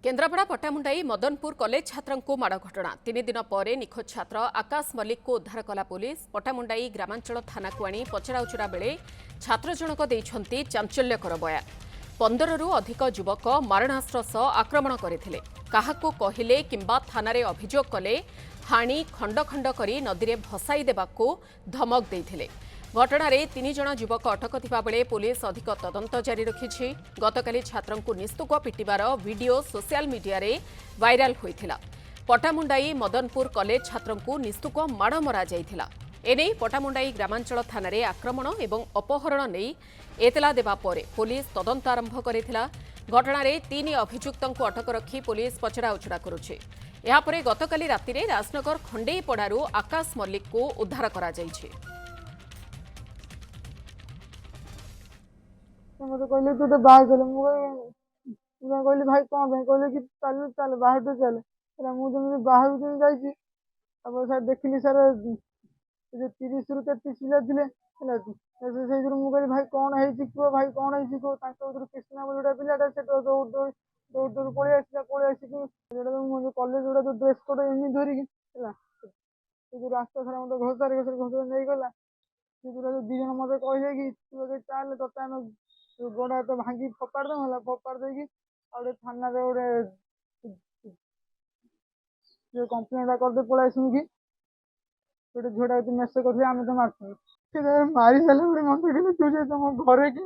Kendrapara पट्टामुंडाई Madanpur college छात्रं को माड़ घटना 3 दिन पर निखोज छात्र आकाश मल्लिक को उद्धार कला पुलिस पट्टामुंडाई ग्रामांचल थाना को आनी पचराउचरा बेले छात्र जनक देइछंती चांचल्यकर बयान 15 रु अधिक युवक मारणास्त्र सह आक्रमण करथिले काहाको कहिले किंबा थानारे अभियोग कले हाणी खंड खंड करी नदी रे भसाई देबाको धमक देइथिले घटना रे 3 जण युवक अटक थिबा बेले पुलिस अधिक तदंत जारी रखिछि गतकाली छात्रं को निस्तुक पिटिबार वीडियो सोशल मीडिया रे वायरल होइथिला पट्टामुंडाई मदनपुर कॉलेज छात्रं को निस्तुक माड़ मरा जाइथिला एने पट्टामुंडाई ग्रामांचल थाना रे आक्रमण एवं अपहरण नै एतला देबा परे पुलिस तदंत आरंभ करिथिला घटना रे 3 अभियुक्तों को अटक रखी पुलिस पचरा उचरा करुछि एहा परे गतकाली राति रे राजनगर खंडेई पड़ारू आकाश मल्लिक को उद्धार करा जाइछि मत कहले तू तो बाहर चल मुझे कहली भाई कौन भाई कहले कि चल चल बाहर तो चल मुझे बाहर जाइए सर देखिली सर जो 30 रु 33 पिला थे कहली भाई कौन है कह भाई कौन है कह कृष्णा बोली गोटे पिलाटा से दौड़ दौड़ दौड़ दौड़ पलि आसला पलि आसिक कॉलेज गुड़ा जो ड्रेस कोड एमती धरिकी रास्ता सारा मत घोषारे घोषारे नहीं गला दी जन मत कहे कि तू अगर चाल तोते आम गोड़ हाथ भांगी फोपाड़ दे फोपाड़ देकी गोटे थाना गोटे कम्प्लेन करदे पलि आसू कि गोटे झीटा मेसेज कर आम तो मारु मारी सारे मत कहले तू जे तुम घरे कि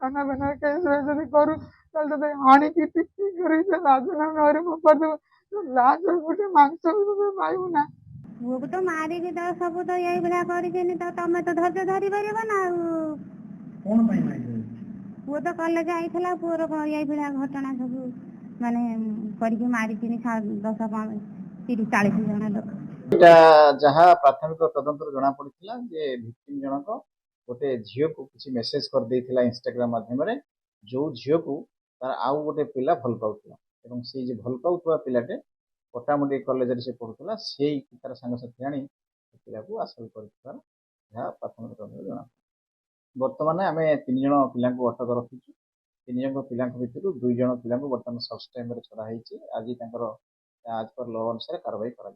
थाना फाना केस करू चल ते हाणिकी टिकी कर राजनामे फोपाड़ देव लाज गोटे मांस पाइबू ना पुओ तो मारिकी तो सब तो यही भाया कर तमें तो धैर्य धरी पार ना पुओ तो कॉलेज आई पुओर यही भाया घटना सब माने करके मारी 10-40 जन लोक जहाँ प्राथमिक तदंतर जना पड़ा जे भिक्टिम जनक गोटे झील को किसी मेसेज कर देइथिला इंस्टाग्राम माध्यम जो झील को तार आउ गोटे पिला भल पाउथिला से जे भल पाउथुवा पिलाटे पट्टामुंडाई कॉलेज से पढ़ुला से तार सांगसाथी आनी पिला को आसल कर प्राथमिक तदंतर जना बर्तमान आम 3 जन पिला अटक रखीचु 3 जन पिला भितर 2 जन पिला बर्तमान सर्च टाइम छड़ा आज पर लॉ अनुसार कार्रवाई करा।